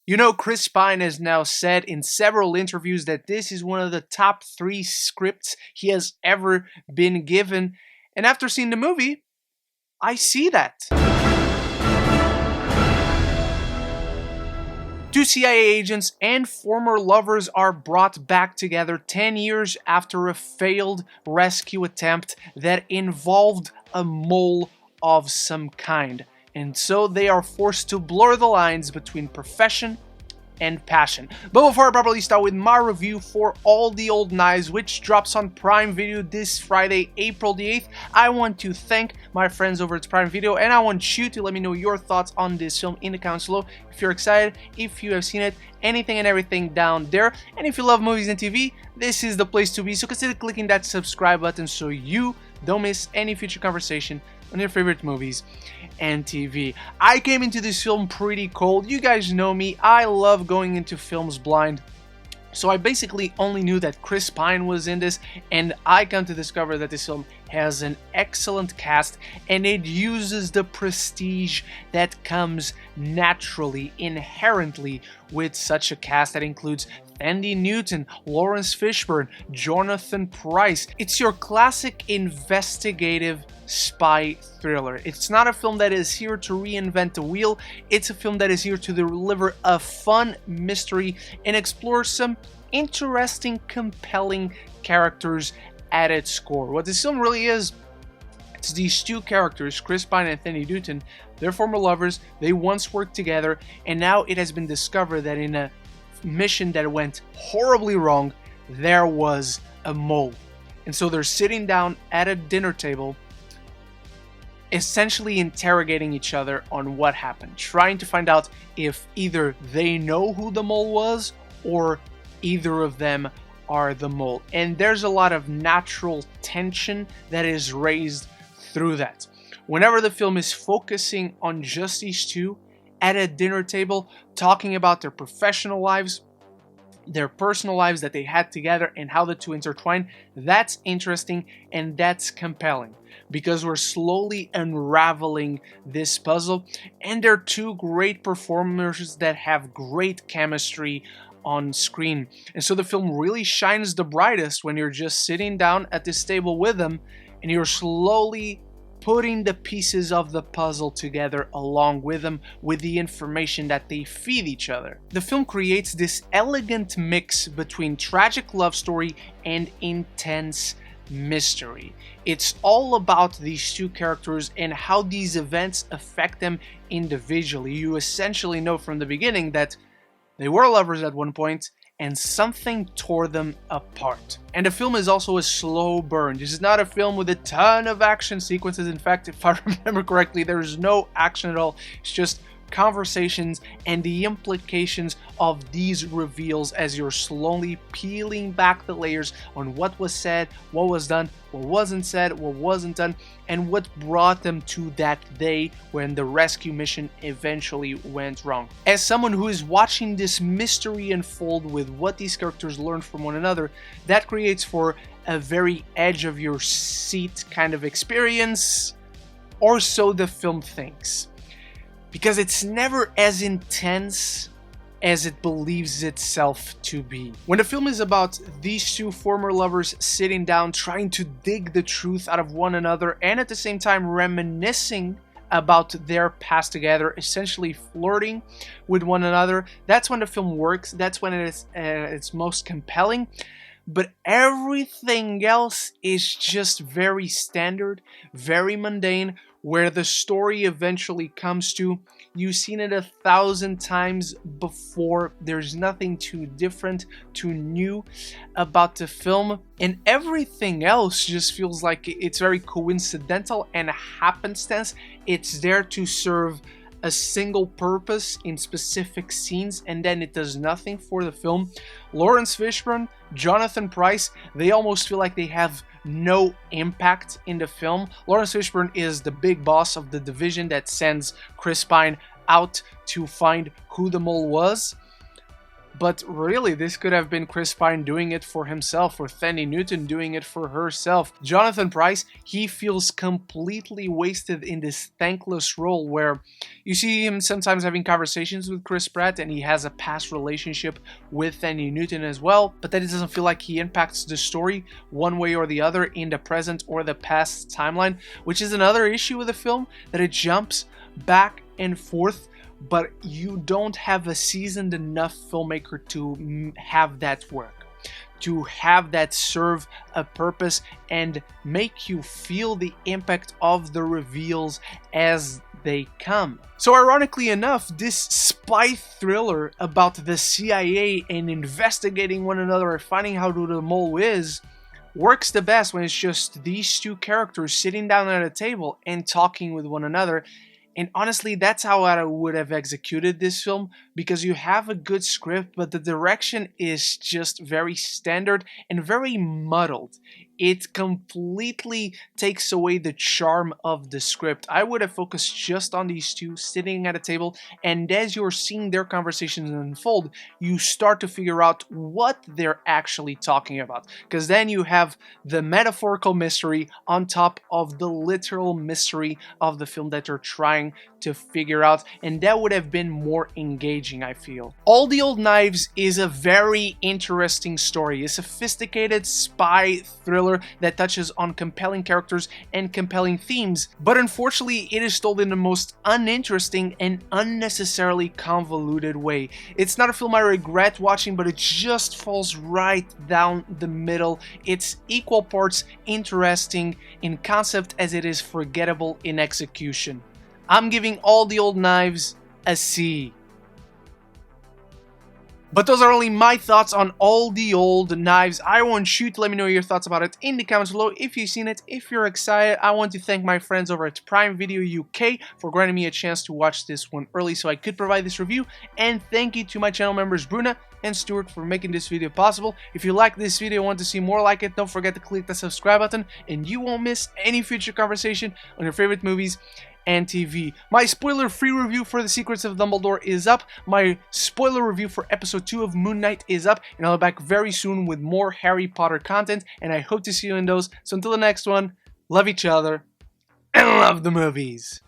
You know, Chris Pine has now said in several interviews that this is one of the top 3 scripts he has ever been given. And after seeing the movie, I see that. 2 CIA agents and former lovers are brought back together 10 years after a failed rescue attempt that involved a mole of some kind. And so they are forced to blur the lines between profession and passion. But before I properly start with my review for All the Old Knives, which drops on Prime Video this Friday, April the 8th, I want to thank my friends over at Prime Video, and I want you to let me know your thoughts on this film in the comments below. If you're excited, if you have seen it, anything and everything down there. And if you love movies and TV, this is the place to be, so consider clicking that subscribe button so you don't miss any future conversation on your favorite movies and TV. I came into this film pretty cold. You guys know me, I love going into films blind. So I basically only knew that Chris Pine was in this, and I come to discover that this film has an excellent cast and it uses the prestige that comes naturally, inherently with such a cast that includes Thandiwe Newton, Lawrence Fishburne, Jonathan Pryce. It's your classic investigative spy thriller. It's not a film that is here to reinvent the wheel. It's a film that is here to deliver a fun mystery and explore some interesting, compelling characters at its core. What this film really is, it's these 2 characters, Chris Pine and Thandiwe Newton. They're former lovers, they once worked together, and now it has been discovered that in a mission that went horribly wrong, there was a mole. And so they're sitting down at a dinner table, essentially interrogating each other on what happened, trying to find out if either they know who the mole was or either of them are the mole. And there's a lot of natural tension that is raised through that. Whenever the film is focusing on just these 2 at a dinner table, talking about their professional lives, their personal lives that they had together, and how the 2 intertwine, that's interesting and that's compelling because we're slowly unraveling this puzzle, and they're 2 great performers that have great chemistry on screen. And so the film really shines the brightest when you're just sitting down at this table with them and you're slowly putting the pieces of the puzzle together along with them, with the information that they feed each other. The film creates this elegant mix between tragic love story and intense mystery. It's all about these 2 characters and how these events affect them individually. You essentially know from the beginning that they were lovers at one point, and something tore them apart. And the film is also a slow burn. This is not a film with a ton of action sequences. In fact, if I remember correctly, there's no action at all. It's just conversations and the implications of these reveals as you're slowly peeling back the layers on what was said, what was done, what wasn't said, what wasn't done, and what brought them to that day when the rescue mission eventually went wrong. As someone who is watching this mystery unfold with what these characters learn from one another, that creates for a very edge of your seat kind of experience, or so the film thinks. Because it's never as intense as it believes itself to be. When the film is about these 2 former lovers sitting down trying to dig the truth out of one another and at the same time reminiscing about their past together, essentially flirting with one another, that's when the film works, that's when it is its most compelling. But everything else is just very standard, very mundane, where the story eventually comes to. You've seen it 1,000 times before. There's nothing too different, too new about the film. And everything else just feels like it's very coincidental and happenstance. It's there to serve a single purpose in specific scenes, and then it does nothing for the film. Lawrence Fishburne, Jonathan Pryce, they almost feel like they have no impact in the film. Lawrence Fishburne is the big boss of the division that sends Chris Pine out to find who the mole was. but really this could have been Chris Pine doing it for himself, or Thandiwe Newton doing it for herself. Jonathan Pryce, he feels completely wasted in this thankless role where you see him sometimes having conversations with Chris Pratt, and he has a past relationship with Thandiwe Newton as well, but that it doesn't feel like he impacts the story one way or the other in the present or the past timeline, which is another issue with the film, that it jumps back and forth, but you don't have a seasoned enough filmmaker to have that work, to have that serve a purpose and make you feel the impact of the reveals as they come. So ironically enough, this spy thriller about the CIA and investigating one another and finding out who the mole is works the best when it's just these two characters sitting down at a table and talking with one another. And honestly, that's how I would have executed this film, because you have a good script, but the direction is just very standard and very muddled. It completely takes away the charm of the script. I would have focused just on these two sitting at a table, and as you're seeing their conversations unfold, you start to figure out what they're actually talking about. Because then you have the metaphorical mystery on top of the literal mystery of the film that they're trying to figure out, and that would have been more engaging, I feel. All the Old Knives is a very interesting story, a sophisticated spy thriller that touches on compelling characters and compelling themes, but unfortunately it is told in the most uninteresting and unnecessarily convoluted way. It's not a film I regret watching, but it just falls right down the middle. It's equal parts interesting in concept as it is forgettable in execution. I'm giving All the Old Knives a C. But those are only my thoughts on All the Old Knives. I want you to let me know your thoughts about it in the comments below. If you've seen it, if you're excited, I want to thank my friends over at Prime Video UK for granting me a chance to watch this one early so I could provide this review. And thank you to my channel members Bruna and Stuart for making this video possible. If you like this video and want to see more like it, don't forget to click the subscribe button and you won't miss any future conversation on your favorite movies and TV. My spoiler-free review for The Secrets of Dumbledore is up. My spoiler review for episode 2 of Moon Knight is up. And I'll be back very soon with more Harry Potter content. And I hope to see you in those. So until the next one, love each other and love the movies.